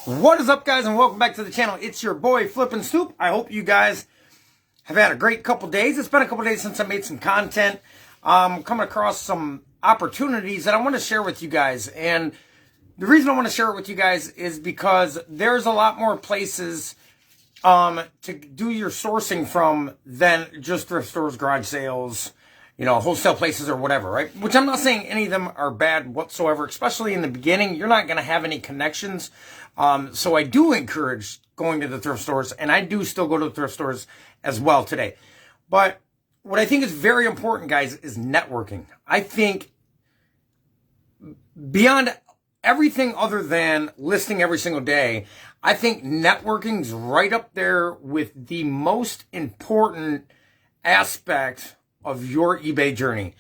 What is up, guys, and welcome back to the channel. It's your boy flippinstoop. I hope you guys have had a great couple days. It's been a couple days since I made some content. Coming across some opportunities that I want to share with you guys. And the reason I want to share it with you guys is because there's a lot more places to do your sourcing from than just thrift stores, garage sales, wholesale places or whatever, right? Which I'm not saying any of them are bad whatsoever, especially in the beginning. You're not going to have any connections. So I do encourage going to the thrift stores, and I do still go to the thrift stores as well today. But what I think is very important, guys, is networking. I think beyond everything other than listing every single day, I think networking's right up there with the most important aspect of your eBay journey.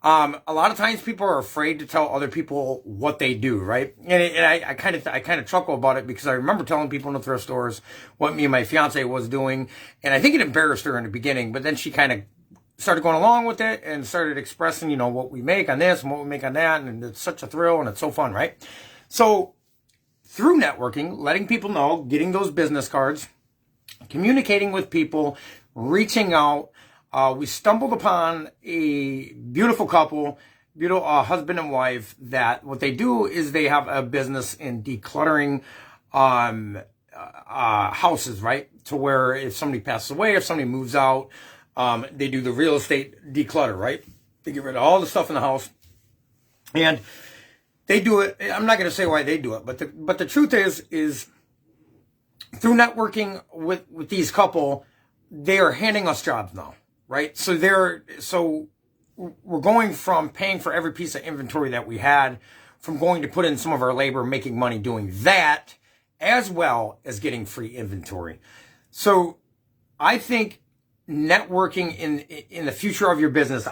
A lot of times people are afraid to tell other people what they do, right? And I kind of chuckle about it because I remember telling people in the thrift stores what me and my fiance was doing, and I think it embarrassed her in the beginning, but then she kind of started going along with it and started expressing, what we make on this and what we make on that, and it's such a thrill and it's so fun, right? So through networking, letting people know, getting those business cards, communicating with people, reaching out, we stumbled upon a beautiful couple, husband and wife, that what they do is they have a business in decluttering houses, right? To where if somebody passes away, if somebody moves out, they do the real estate declutter, right? They get rid of all the stuff in the house, and they do it. I'm not going to say why they do it, but the truth is through networking with these couple, they are handing us jobs now. Right? So we're going from paying for every piece of inventory that we had, from going to put in some of our labor, making money doing that, as well as getting free inventory. So I think networking in the future of your business,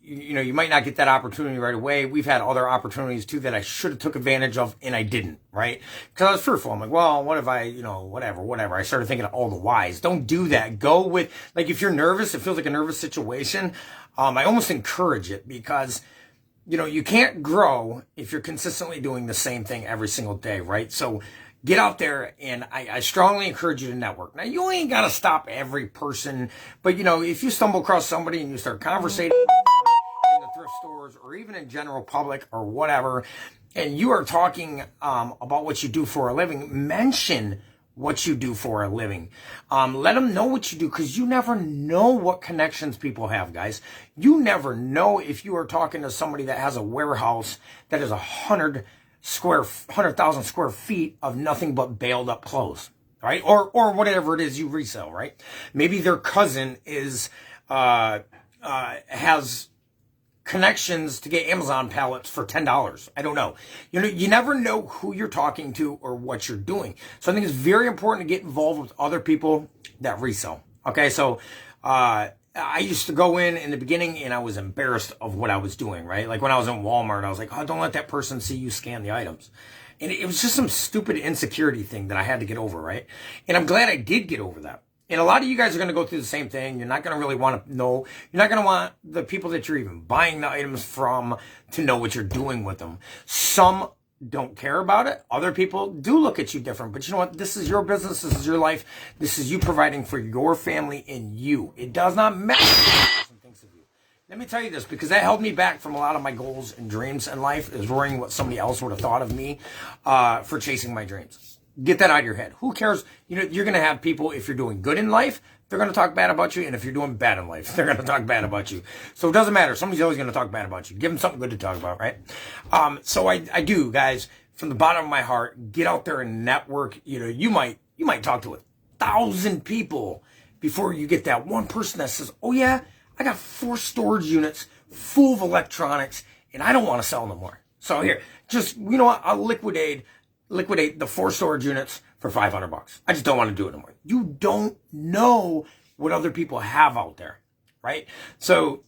you might not get that opportunity right away. We've had other opportunities too that I should have took advantage of, and I didn't, right? Because I was fearful. I'm like, well, what if I, whatever. I started thinking of all the whys. Don't do that. Go with, like, if you're nervous, it feels like a nervous situation. I almost encourage it because, you can't grow if you're consistently doing the same thing every single day, right? So get out there, and I strongly encourage you to network. Now, you ain't got to stop every person, but, if you stumble across somebody and you start conversating in the thrift stores or even in general public or whatever, and you are talking about what you do for a living, mention what you do for a living. Let them know what you do, because you never know what connections people have, guys. You never know if you are talking to somebody that has a warehouse that is 100,000 square feet of nothing but bailed up clothes, right? Or whatever it is you resell, right? Maybe their cousin has connections to get Amazon pallets for $10. I don't know. You never know who you're talking to or what you're doing. So I think it's very important to get involved with other people that resell. Okay. So, I used to go in the beginning and I was embarrassed of what I was doing, right? Like when I was in Walmart, I was like, oh, don't let that person see you scan the items. And it was just some stupid insecurity thing that I had to get over, right? And I'm glad I did get over that. And a lot of you guys are going to go through the same thing. You're not going to really want to know. You're not going to want the people that you're even buying the items from to know what you're doing with them. Some don't care about it. Other people do look at you different. But you know what? This is your business. This is your life. This is you providing for your family and you. It does not matter what the person thinks of you. Let me tell you this, because that held me back from a lot of my goals and dreams in life, is worrying what somebody else would have thought of me for chasing my dreams. Get that out of your head. Who cares? You're going to have people, if you're doing good in life, they're going to talk bad about you. And if you're doing bad in life, they're going to talk bad about you. So it doesn't matter. Somebody's always going to talk bad about you. Give them something good to talk about, right? So I do, guys, from the bottom of my heart, get out there and network. You might talk to 1,000 people before you get that one person that says, oh yeah, I got 4 storage units full of electronics and I don't want to sell no more. So here, just, I'll liquidate the 4 storage units for $500. I just don't want to do it anymore. You don't know what other people have out there, right? So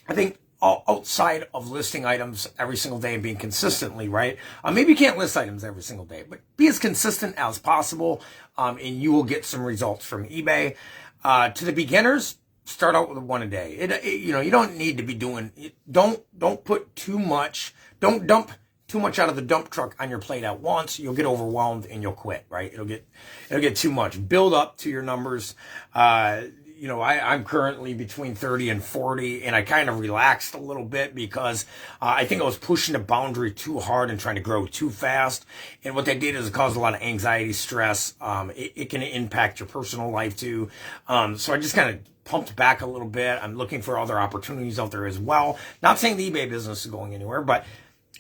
I think outside of listing items every single day and being consistently, right? Maybe you can't list items every single day, but be as consistent as possible, and you will get some results from eBay. To the beginners, start out with 1 a day. You don't need to be doing. Don't put too much. Don't dump too much out of the dump truck on your plate at once, you'll get overwhelmed and you'll quit, right? It'll get too much. Build up to your numbers. I'm currently between 30 and 40, and I kind of relaxed a little bit because I think I was pushing the boundary too hard and trying to grow too fast. And what that did is it caused a lot of anxiety, stress. It can impact your personal life too. So I just kind of pumped back a little bit. I'm looking for other opportunities out there as well. Not saying the eBay business is going anywhere, but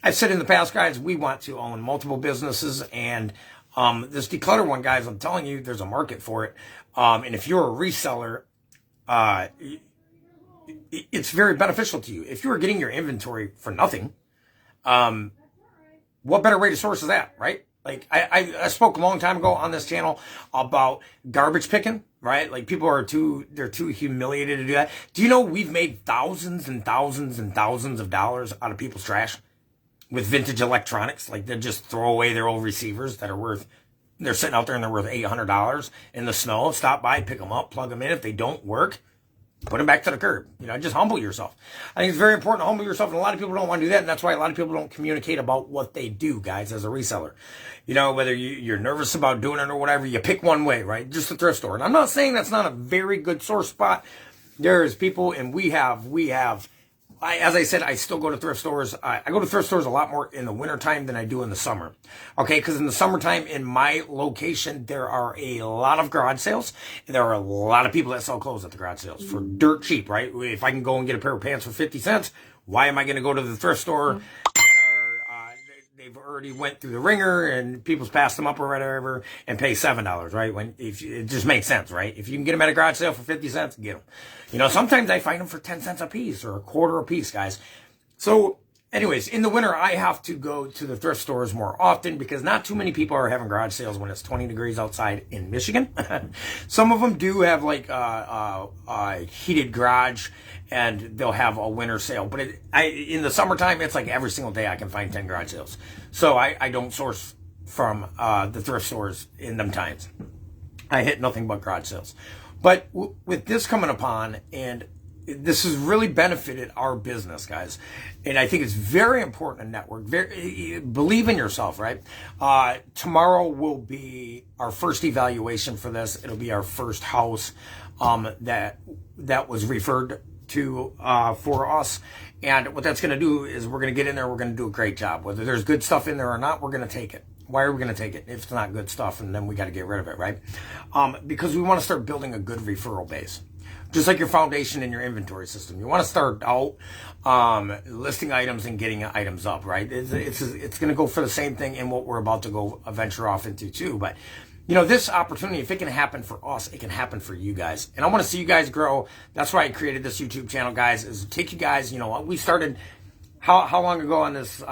I've said in the past, guys, we want to own multiple businesses, and this declutter one, guys, I'm telling you, there's a market for it. And if you're a reseller, it's very beneficial to you. If you were getting your inventory for nothing, what better way to source is that, right? Like I spoke a long time ago on this channel about garbage picking, right? Like people they're too humiliated to do that. Do you know we've made thousands and thousands and thousands of dollars out of people's trash with vintage electronics? Like they just throw away their old receivers that are they're sitting out there and they're worth $800 in the snow. Stop by, pick them up, plug them in. If they don't work, put them back to the curb. Just humble yourself. I think it's very important to humble yourself, and a lot of people don't want to do that, and that's why a lot of people don't communicate about what they do, guys, as a reseller. Whether you're nervous about doing it or whatever, you pick one way, right? Just a thrift store. And I'm not saying that's not a very good source spot. There's people, and we have, as I said, I still go to thrift stores. I go to thrift stores a lot more in the wintertime than I do in the summer. Okay, because in the summertime, in my location, there are a lot of garage sales. And there are a lot of people that sell clothes at the garage sales for dirt cheap, right? If I can go and get a pair of pants for 50 cents, why am I going to go to the thrift store they've already went through the ringer and people's passed them up or whatever and pay $7, right? If it just makes sense, right? If you can get them at a garage sale for 50 cents, get them. Sometimes I find them for 10 cents a piece or a quarter a piece, guys. So anyways, in the winter, I have to go to the thrift stores more often because not too many people are having garage sales when it's 20 degrees outside in Michigan. Some of them do have like a heated garage, and they'll have a winter sale. But in the summertime, it's like every single day I can find 10 garage sales. So I don't source from the thrift stores in them times. I hit nothing but garage sales. But with this coming upon, and this has really benefited our business, guys. And I think it's very important to network. Believe in yourself, right? Tomorrow will be our first evaluation for this. It'll be our first house that was referred to for us. And what that's going to do is we're going to get in there. We're going to do a great job. Whether there's good stuff in there or not, we're going to take it. Why are we going to take it if it's not good stuff? And then we got to get rid of it, right? Because we want to start building a good referral base. Just like your foundation in your inventory system. You want to start out listing items and getting items up, right? It's going to go for the same thing in what we're about to go venture off into too. But, this opportunity, if it can happen for us, it can happen for you guys. And I want to see you guys grow. That's why I created this YouTube channel, guys, is to take you guys, we started how long ago on this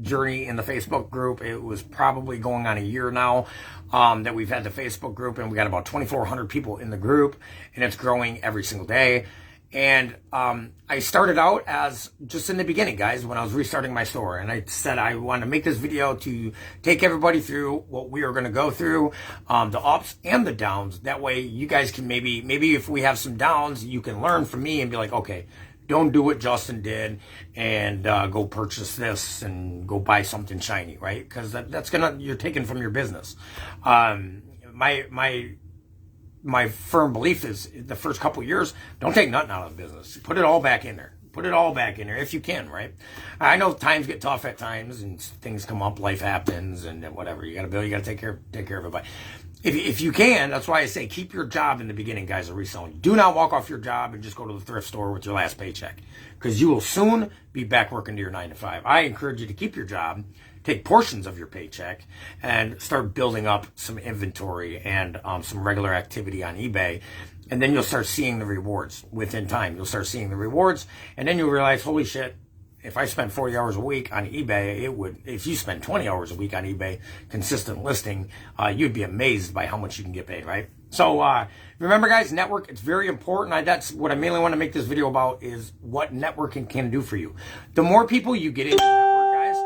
journey in the Facebook group? It was probably going on a year now that we've had the Facebook group, and we got about 2,400 people in the group, and it's growing every single day. And I started out as just in the beginning, guys, when I was restarting my store, and I said I wanted to make this video to take everybody through what we are going to go through, the ups and the downs. That way you guys can maybe if we have some downs, you can learn from me and be like, okay, don't do what Justin did and go purchase this and go buy something shiny, right? Because you're taking from your business. My firm belief is the first couple of years, don't take nothing out of the business. Put it all back in there. Put it all back in there if you can, right? I know times get tough at times and things come up, life happens and whatever. You got to build, you got to take care of it. But if you can, that's why I say keep your job in the beginning, guys, of reselling. Do not walk off your job and just go to the thrift store with your last paycheck, because you will soon be back working to your 9 to 5. I encourage you to keep your job, take portions of your paycheck, and start building up some inventory and some regular activity on eBay. And then you'll start seeing the rewards within time. You'll start seeing the rewards, and then you'll realize, holy shit, if I spent 40 hours a week on eBay, if you spend 20 hours a week on eBay, consistent listing, you'd be amazed by how much you can get paid, right? So remember, guys, network, it's very important. That's what I mainly want to make this video about, is what networking can do for you. The more people you get into network, guys,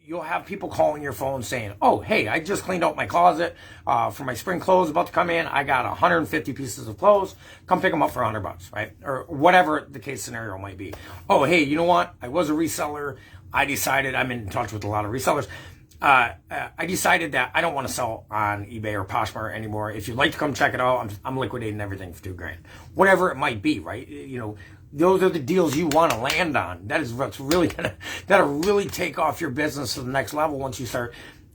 you'll have people calling your phone saying, oh, hey, I just cleaned out my closet for my spring clothes about to come in. I got 150 pieces of clothes. Come pick them up for $100, right? Or whatever the case scenario might be. Oh, hey, you know what? I was a reseller. I decided, I'm in touch with a lot of resellers. I decided that I don't want to sell on eBay or Poshmark anymore. If you'd like to come check it out, I'm liquidating everything for $2,000, whatever it might be, right? You know, those are the deals you want to land on. That is what's really that'll really take off your business to the next level once you start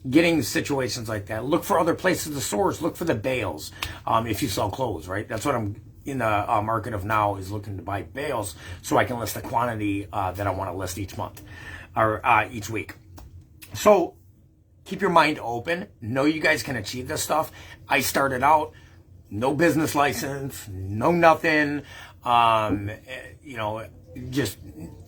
getting situations like that. Look for other places to source. Look for the bales. If you sell clothes, right? That's what I'm in the market of now, is looking to buy bales so I can list the quantity that I want to list each month or each week. So keep your mind open. Know you guys can achieve this stuff. I started out, no business license, no nothing. You know, just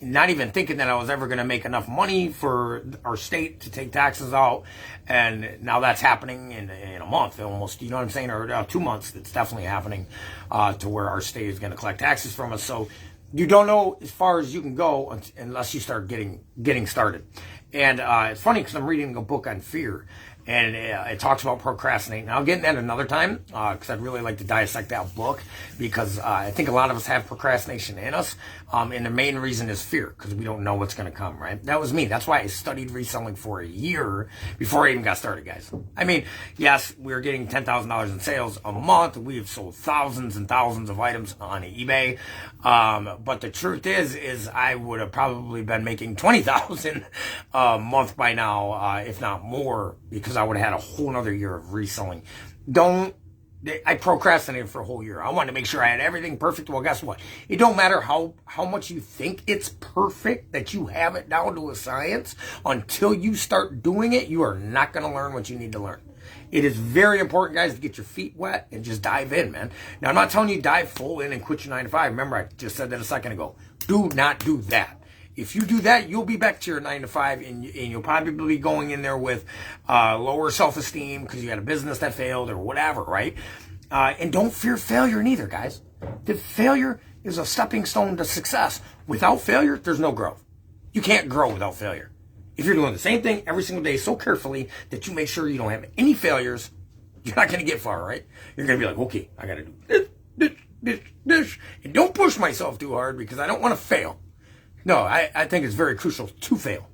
not even thinking that I was ever going to make enough money for our state to take taxes out. And now that's happening in a month almost, you know what I'm saying? Or 2 months, it's definitely happening to where our state is going to collect taxes from us. So you don't know as far as you can go unless you start getting started. And it's funny because I'm reading a book on fear, and it talks about procrastinating. I'll get into that another time because I'd really like to dissect that book, because I think a lot of us have procrastination in us, and the main reason is fear, because we don't know what's going to come, right? That was me. That's why I studied reselling for a year before I even got started, guys. I mean, yes, we were getting $10,000 in sales a month. We've sold thousands and thousands of items on eBay, but the truth is I would have probably been making $20,000 a month by now, if not more, because I would have had a whole nother year of reselling. I procrastinated for a whole year. I wanted to make sure I had everything perfect. Well, guess what? It don't matter how much you think it's perfect, that you have it down to a science. Until you start doing it, you are not going to learn what you need to learn. It is very important, guys, to get your feet wet and just dive in, man. Now, I'm not telling you dive full in and quit your 9 to 5. Remember, I just said that a second ago. Do not do that. If you do that, you'll be back to your 9 to 5, and you'll probably be going in there with lower self-esteem because you had a business that failed or whatever, right? And don't fear failure neither, guys. The failure is a stepping stone to success. Without failure, there's no growth. You can't grow without failure. If you're doing the same thing every single day so carefully that you make sure you don't have any failures, you're not going to get far, right? You're going to be like, okay, I got to do this. And don't push myself too hard because I don't want to fail. No, I think it's very crucial to fail.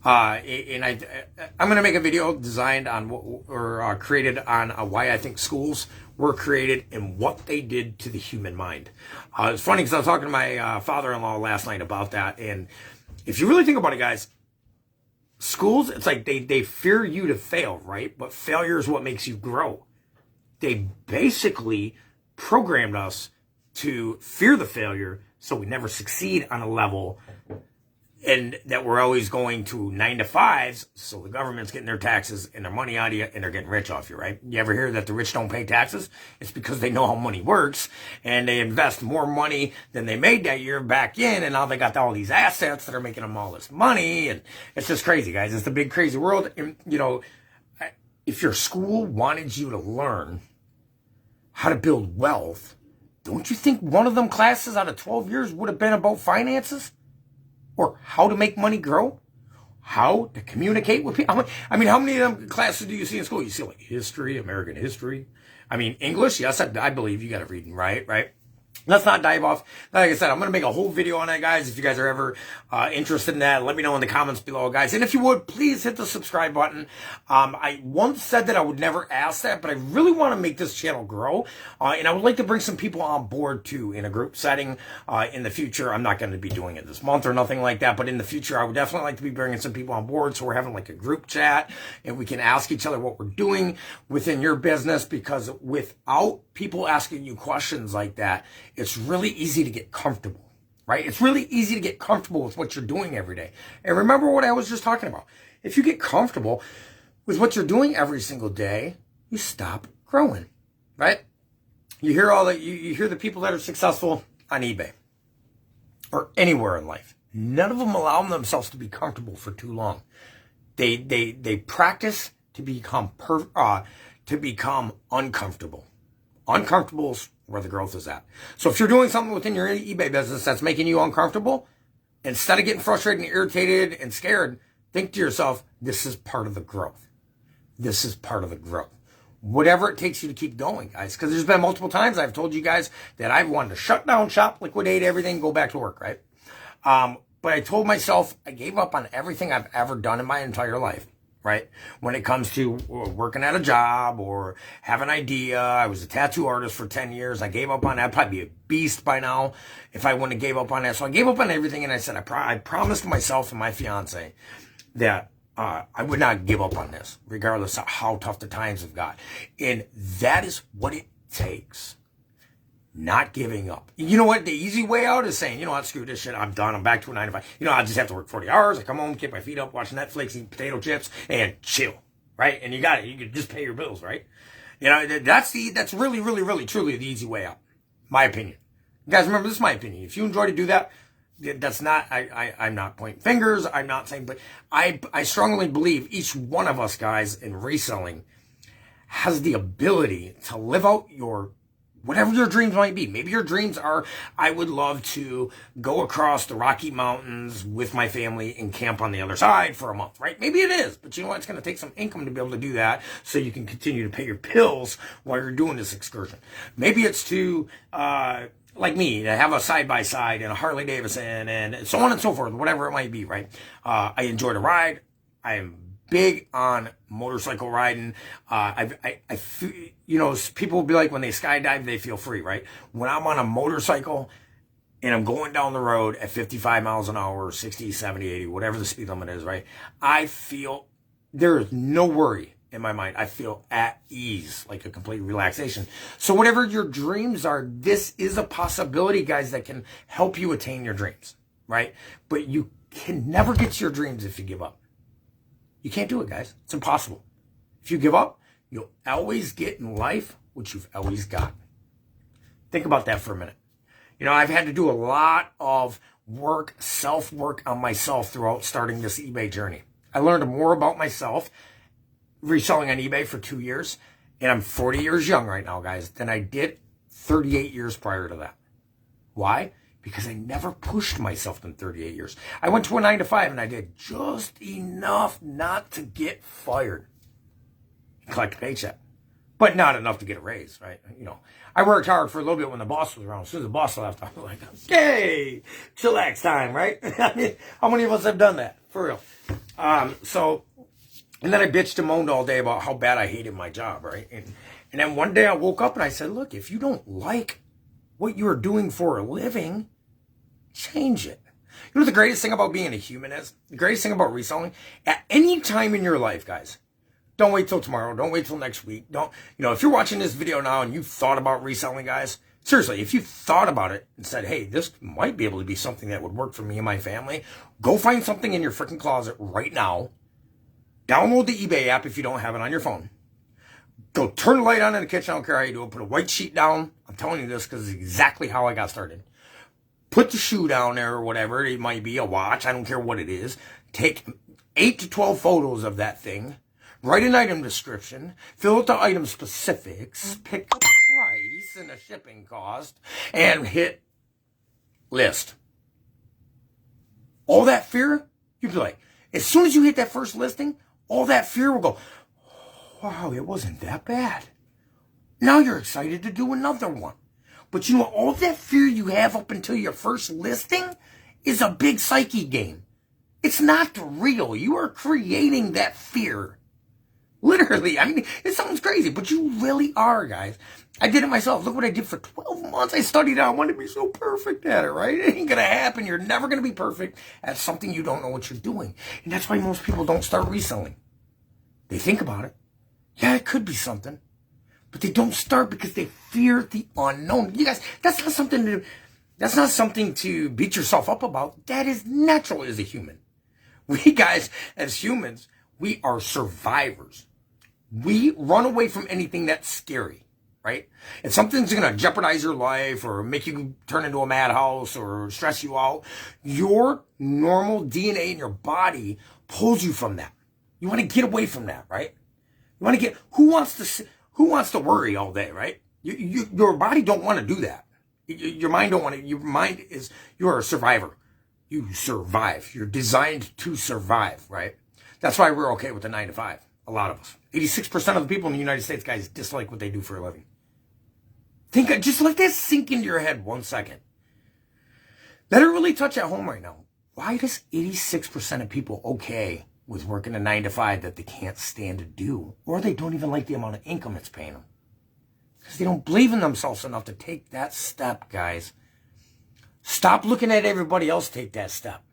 And I'm going to make a video designed on created on why I think schools were created and what they did to the human mind. It's funny because I was talking to my father-in-law last night about that. And if you really think about it, guys, schools, it's like they fear you to fail, right? But failure is what makes you grow. They basically programmed us to fear the failure so we never succeed on a level, and that we're always going to 9 to 5s, so the government's getting their taxes and their money out of you, and they're getting rich off you, right? You ever hear that the rich don't pay taxes? It's because they know how money works, and they invest more money than they made that year back in, and now they got all these assets that are making them all this money, and it's just crazy, guys. It's the big, crazy world. And, you know, if your school wanted you to learn how to build wealth, don't you think one of them classes out of 12 years would have been about finances? Or how to make money grow? How to communicate with people? I mean, how many of them classes do you see in school? You see like history, American history. I mean, English, yes, I believe you got to read and write, right? Let's not dive off. Like I said, I'm going to make a whole video on that, guys. If you guys are ever interested in that, let me know in the comments below, guys. And if you would, please hit the subscribe button. I once said that I would never ask that, but I really want to make this channel grow. And I would like to bring some people on board, too, in a group setting in the future. I'm not going to be doing it this month or nothing like that, but in the future, I would definitely like to be bringing some people on board. So we're having like a group chat, and we can ask each other what we're doing within your business, because without people asking you questions like that, it's really easy to get comfortable, right? It's really easy to get comfortable with what you're doing every day. And remember what I was just talking about. If you get comfortable with what you're doing every single day, you stop growing, right? You hear you hear the people that are successful on eBay or anywhere in life. None of them allow themselves to be comfortable for too long. They practice to become uncomfortable. Uncomfortable is where the growth is at. So if you're doing something within your eBay business that's making you uncomfortable, instead of getting frustrated and irritated and scared, think to yourself, this is part of the growth. This is part of the growth. Whatever it takes you to keep going, guys. Because there's been multiple times I've told you guys that I've wanted to shut down shop, liquidate everything, go back to work, right? But I told myself I gave up on everything I've ever done in my entire life, right? When it comes to working at a job or have an idea. I was a tattoo artist for 10 years. I gave up on that. I'd probably be a beast by now if I wouldn't have gave up on that. So I gave up on everything, and I said, I promised myself and my fiance that I would not give up on this, regardless of how tough the times have got. And that is what it takes. Not giving up. You know what? The easy way out is saying, you know what, screw this shit. I'm done. I'm back to a 9 to 5. You know, I just have to work 40 hours. I come home, kick my feet up, watch Netflix, eat potato chips, and chill. Right? And you got it. You can just pay your bills, right? You know, that's really, really, really, truly the easy way out. My opinion. You guys remember, this is my opinion. If you enjoy to do that, that's not, I'm not pointing fingers. I'm not saying, but I strongly believe each one of us guys in reselling has the ability to live out whatever your dreams might be. Maybe your dreams are, I would love to go across the Rocky Mountains with my family and camp on the other side for a month, right? Maybe it is, but you know what? It's going to take some income to be able to do that so you can continue to pay your bills while you're doing this excursion. Maybe it's to, like me, to have a side-by-side and a Harley Davidson and so on and so forth, whatever it might be, right? I enjoy to ride. I am big on motorcycle riding. You know, people will be like, when they skydive, they feel free, right? When I'm on a motorcycle and I'm going down the road at 55 miles an hour, 60, 70, 80, whatever the speed limit is, right? I feel there is no worry in my mind. I feel at ease, like a complete relaxation. So whatever your dreams are, this is a possibility, guys, that can help you attain your dreams, right? But you can never get to your dreams if you give up. You can't do it, guys. It's impossible. If you give up, you'll always get in life what you've always got. Think about that for a minute. You know, I've had to do a lot of work, self-work on myself throughout starting this eBay journey. I learned more about myself reselling on eBay for 2 years, and I'm 40 years young right now, guys, than I did 38 years prior to that. Why? Because I never pushed myself in 38 years. I went to a 9 to 5 and I did just enough not to get fired. Collect a paycheck. But not enough to get a raise, right? You know, I worked hard for a little bit when the boss was around. As soon as the boss left, I was like, okay, chillax time, right? I mean, how many of us have done that? For real. And then I bitched and moaned all day about how bad I hated my job, right? And then one day I woke up and I said, look, if you don't like what you're doing for a living, change it. You know what the greatest thing about being a human is? The greatest thing about reselling? At any time in your life, guys, don't wait till tomorrow. Don't wait till next week. If you're watching this video now and you've thought about reselling, guys, seriously, if you thought about it and said, hey, this might be able to be something that would work for me and my family, go find something in your freaking closet right now. Download the eBay app if you don't have it on your phone. Go turn the light on in the kitchen. I don't care how you do it. Put a white sheet down. I'm telling you this because it's exactly how I got started. Put the shoe down there or whatever. It might be a watch. I don't care what it is. Take 8 to 12 photos of that thing. Write an item description. Fill out the item specifics. Pick the price and the shipping cost. And hit list. All that fear, you'd be like, as soon as you hit that first listing, all that fear will go, wow, it wasn't that bad. Now you're excited to do another one. But you know, all that fear you have up until your first listing is a big psyche game. It's not real. You are creating that fear. Literally. I mean, it sounds crazy, but you really are, guys. I did it myself. Look what I did for 12 months. I studied out. I wanted to be so perfect at it, right? It ain't going to happen. You're never going to be perfect at something you don't know what you're doing. And that's why most people don't start reselling. They think about it. Yeah, it could be something. But they don't start because they fear the unknown. You guys, that's not something to beat yourself up about. That is natural as a human. We guys, as humans, we are survivors. We run away from anything that's scary, right? If something's going to jeopardize your life or make you turn into a madhouse or stress you out, your normal DNA in your body pulls you from that. You want to get away from that, right? You want to get, who wants to worry all day, right? Your body don't want to do that. Your mind don't want to, your mind is, you're a survivor. You survive. You're designed to survive, right? That's why we're okay with the 9 to 5. A lot of us. 86% of the people in the United States, guys, dislike what they do for a living. Just let that sink into your head 1 second. Let it really touch at home right now. Why does 86% of people okay with working a 9 to 5 that they can't stand to do? Or they don't even like the amount of income it's paying them? Because they don't believe in themselves enough to take that step, guys. Stop looking at everybody else take that step.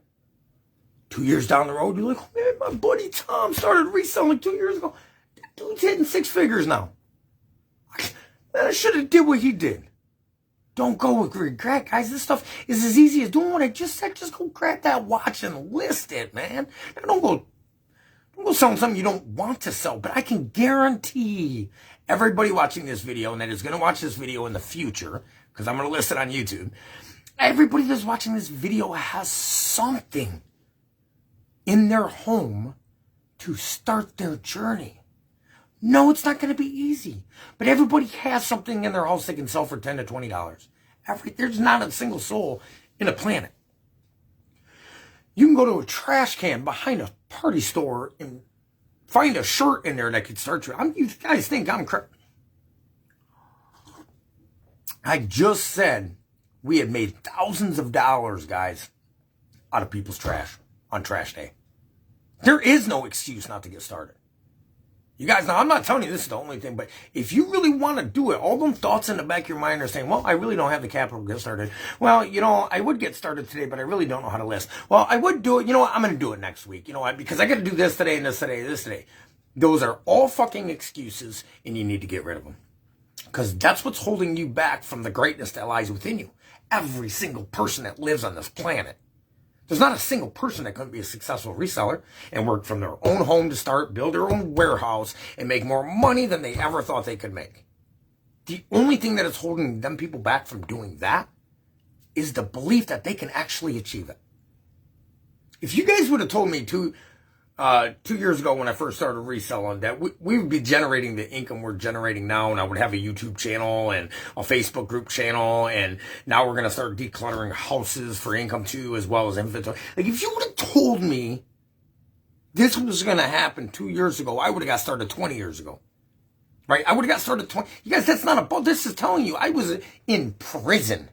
2 years down the road, you're like, oh, man, my buddy Tom started reselling 2 years ago. That dude's hitting 6 figures now. Man, I should have did what he did. Don't go with regret, guys. This stuff is as easy as doing what I just said. Just go grab that watch and list it, man. Now, don't go selling something you don't want to sell. But I can guarantee everybody watching this video and that is going to watch this video in the future, because I'm going to list it on YouTube, everybody that's watching this video has something in their home to start their journey. No, it's not going to be easy, but everybody has something in their house they can sell for $10 to $20. There's not a single soul in the planet. You can go to a trash can behind a party store and find a shirt in there that could start you. You guys think I'm crazy? I just said we had made thousands of dollars, guys, out of people's trash on trash day. There is no excuse not to get started. You guys, now I'm not telling you this is the only thing, but if you really want to do it, all them thoughts in the back of your mind are saying, well, I really don't have the capital to get started. Well, I would get started today, but I really don't know how to list. Well, I would do it. You know what? I'm going to do it next week. You know what? Because I got to do this today and this today, this today. Those are all fucking excuses, and you need to get rid of them. Because that's what's holding you back from the greatness that lies within you. Every single person that lives on this planet. There's not a single person that couldn't be a successful reseller and work from their own home to start, build their own warehouse, and make more money than they ever thought they could make. The only thing that is holding them people back from doing that is the belief that they can actually achieve it. If you guys would have told me 2 years ago when I first started reselling that we would be generating the income we're generating now, and I would have a YouTube channel and a Facebook group channel, and now we're going to start decluttering houses for income too, as well as inventory. Like, if you would have told me this was going to happen 2 years ago, I would have got started 20 years ago. Right? I would have got started 20. You guys, that's not about, this is telling you I was in prison.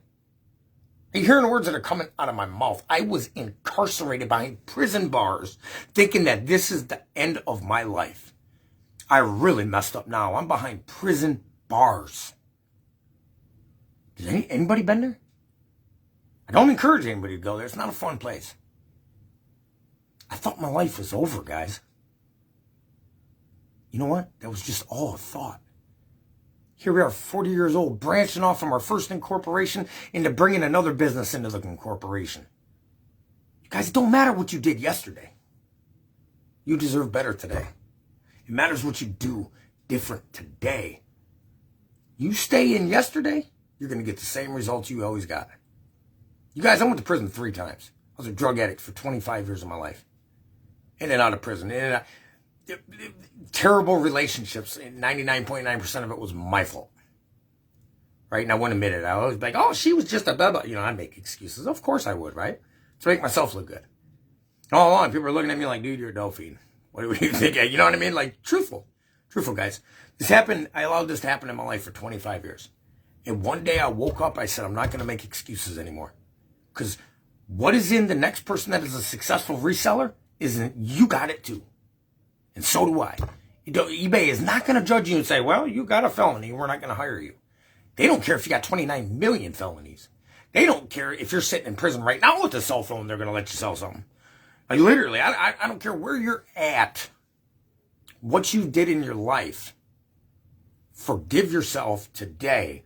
You're hearing the words that are coming out of my mouth. I was incarcerated behind prison bars, thinking that this is the end of my life. I really messed up now. I'm behind prison bars. Has anybody been there? I don't encourage anybody to go there. It's not a fun place. I thought my life was over, guys. You know what? That was just all a thought. Here we are, 40 years old, branching off from our first incorporation into bringing another business into the incorporation. You guys, it don't matter what you did yesterday. You deserve better today. It matters what you do different today. You stay in yesterday, you're going to get the same results you always got. You guys, I went to prison 3 times. I was a drug addict for 25 years of my life. In and out of prison. Terrible relationships. 99.9% of it was my fault. Right? And I wouldn't admit it. I always be like, oh, she was just a blah, blah. I'd make excuses. Of course I would, right? To make myself look good. And all along, people are looking at me like, dude, you're a dope-fiend. What do you think? You know what I mean? Like, truthful. Truthful, guys. This happened, I allowed this to happen in my life for 25 years. And one day I woke up, I said, I'm not going to make excuses anymore. Because what is in the next person that is a successful reseller isn't, you got it too. And so do I. eBay is not going to judge you and say, well, you got a felony, we're not going to hire you. They don't care if you got 29 million felonies. They don't care if you're sitting in prison right now with a cell phone, they're going to let you sell something. Like, literally, I don't care where you're at, what you did in your life. Forgive yourself today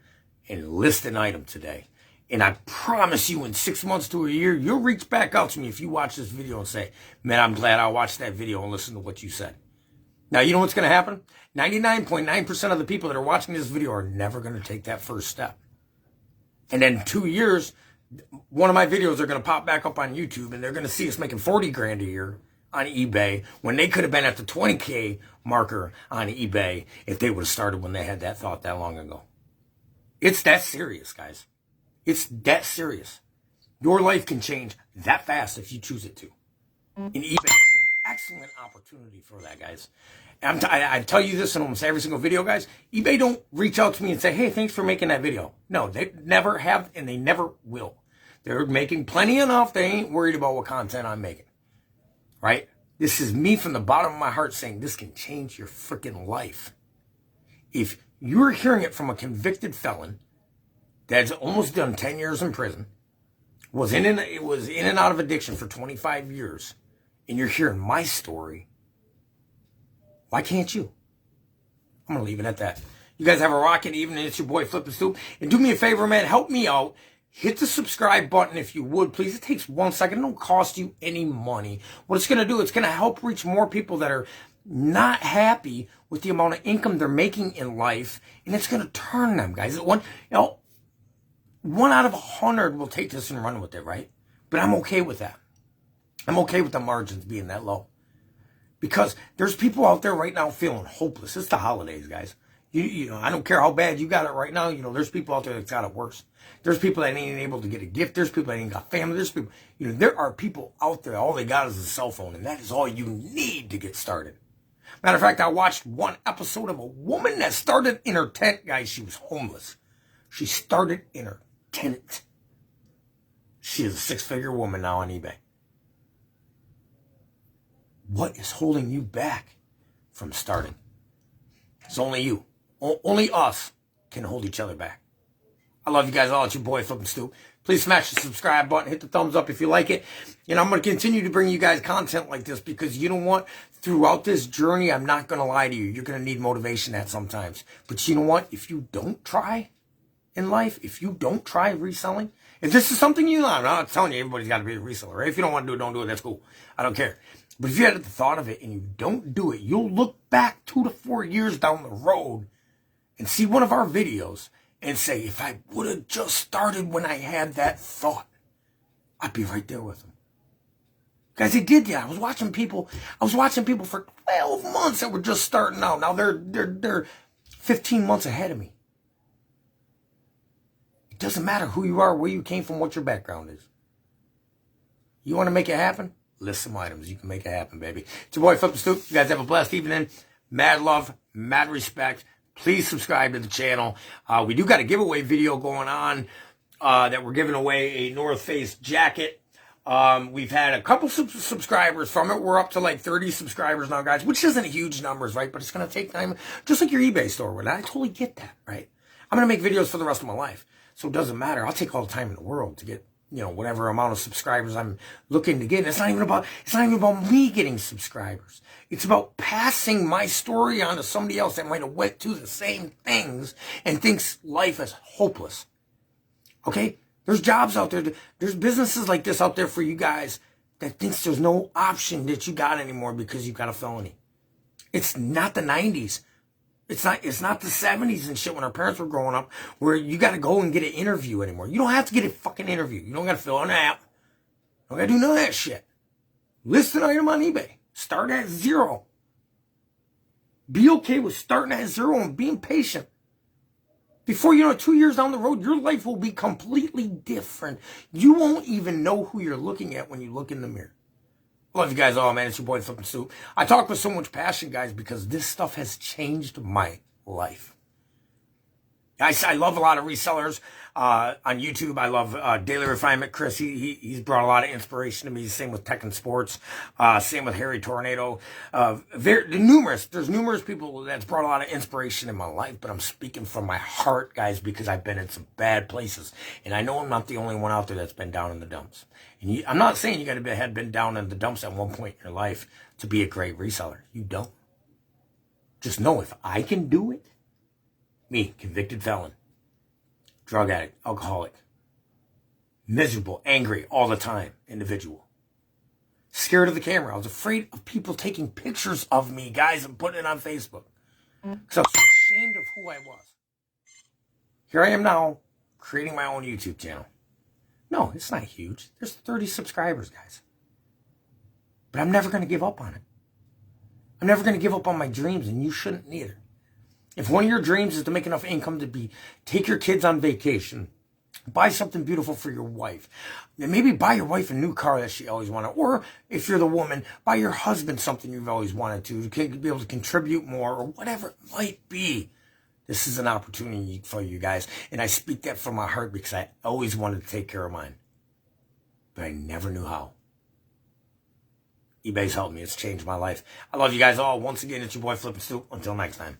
and list an item today. And I promise you, in 6 months to a year, you'll reach back out to me if you watch this video and say, man, I'm glad I watched that video and listened to what you said. Now, you know what's going to happen? 99.9% of the people that are watching this video are never going to take that first step. And then 2 years, one of my videos are going to pop back up on YouTube, and they're going to see us making 40 grand a year on eBay when they could have been at the 20K marker on eBay if they would have started when they had that thought that long ago. It's that serious, guys. It's that serious. Your life can change that fast if you choose it to. And eBay is an excellent opportunity for that, guys. And I tell you this in almost every single video, guys. eBay don't reach out to me and say, hey, thanks for making that video. No, they never have, and they never will. They're making plenty enough. They ain't worried about what content I'm making. Right? This is me from the bottom of my heart saying this can change your freaking life. If you're hearing it from a convicted felon that's almost done 10 years in prison, was in and out of addiction for 25 years, and you're hearing my story, why can't you? I'm going to leave it at that. You guys have a rocking evening. It's your boy Flippin' Stoop. And do me a favor, man. Help me out. Hit the subscribe button if you would, please. It takes 1 second. It don't cost you any money. What it's going to do, it's going to help reach more people that are not happy with the amount of income they're making in life. And it's going to turn them, guys. One out of 100 will take this and run with it, right? But I'm okay with that. I'm okay with the margins being that low. Because there's people out there right now feeling hopeless. It's the holidays, guys. You know, I don't care how bad you got it right now. You know, there's people out there that's got it worse. There's people that ain't able to get a gift. There's people that ain't got family. There's people, you know, there are people out there. All they got is a cell phone, and that is all you need to get started. Matter of fact, I watched one episode of a woman that started in her tent. Guys, she was homeless. She started in her tent. She is a 6-figure woman now on eBay. What is holding you back from starting? It's only you. Only us can hold each other back. I love you guys all. It's your boy Flippin' Stoop. Please smash the subscribe button. Hit the thumbs up if you like it. You know, I'm going to continue to bring you guys content like this because you know what? Throughout this journey, I'm not going to lie to you. You're going to need motivation at sometimes. But you know what? If you don't try in life, if you don't try reselling, if this is something you know, I'm not telling you everybody's got to be a reseller, right? If you don't want to do it, don't do it. That's cool. I don't care. But if you had the thought of it and you don't do it, you'll look back 2 to 4 years down the road and see one of our videos and say, if I would have just started when I had that thought, I'd be right there with them. Guys, it did that. I was watching people for 12 months that were just starting out. Now they're 15 months ahead of me. It doesn't matter who you are, where you came from, what your background is. You want to make it happen? List some items. You can make it happen, baby. It's your boy Flippin' Stoop. You guys have a blessed evening. Mad love, mad respect. Please subscribe to the channel. We do got a giveaway video going on that we're giving away a North Face jacket. We've had a couple subscribers from it. We're up to like 30 subscribers now, guys, which isn't huge numbers, right? But it's going to take time, just like your eBay store would. I totally get that, right? I'm going to make videos for the rest of my life, so it doesn't matter. I'll take all the time in the world to get, you know, whatever amount of subscribers I'm looking to get. It's not even about me getting subscribers. It's about passing my story on to somebody else that might have went through the same things and thinks life is hopeless. Okay? There's jobs out there. There's businesses like this out there for you guys that thinks there's no option that you got anymore because you got a felony. It's not the 90s. It's not the 70s and shit when our parents were growing up where you got to go and get an interview anymore. You don't have to get a fucking interview. You don't got to fill an app. You don't got to do none of that shit. List an item on eBay. Start at 0. Be okay with starting at 0 and being patient. Before you know, 2 years down the road, your life will be completely different. You won't even know who you're looking at when you look in the mirror. Love you guys all, man. It's your boy Flippin' Stoop. I talk with so much passion, guys, because this stuff has changed my life. I love a lot of resellers on YouTube. I love Daily Refinement. Chris, he's brought a lot of inspiration to me. Same with Tech and Sports. Same with Harry Tornado. There's numerous people that's brought a lot of inspiration in my life, but I'm speaking from my heart, guys, because I've been in some bad places. And I know I'm not the only one out there that's been down in the dumps. And I'm not saying you got to have been down in the dumps at one point in your life to be a great reseller. You don't. Just know if I can do it, me, convicted felon, drug addict, alcoholic, miserable, angry all the time individual, scared of the camera. I was afraid of people taking pictures of me, guys, and putting it on Facebook. Because I was so ashamed of who I was. Here I am now, creating my own YouTube channel. No, it's not huge. There's 30 subscribers, guys. But I'm never going to give up on it. I'm never going to give up on my dreams, and you shouldn't either. If one of your dreams is to make enough income to take your kids on vacation, buy something beautiful for your wife, and maybe buy your wife a new car that she always wanted, or if you're the woman, buy your husband something you've always wanted to be able to contribute more, or whatever it might be. This is an opportunity for you guys, and I speak that from my heart because I always wanted to take care of mine. but I never knew how. eBay's helped me. It's changed my life. I love you guys all. Once again, it's your boy Flippin' Stoop. Until next time.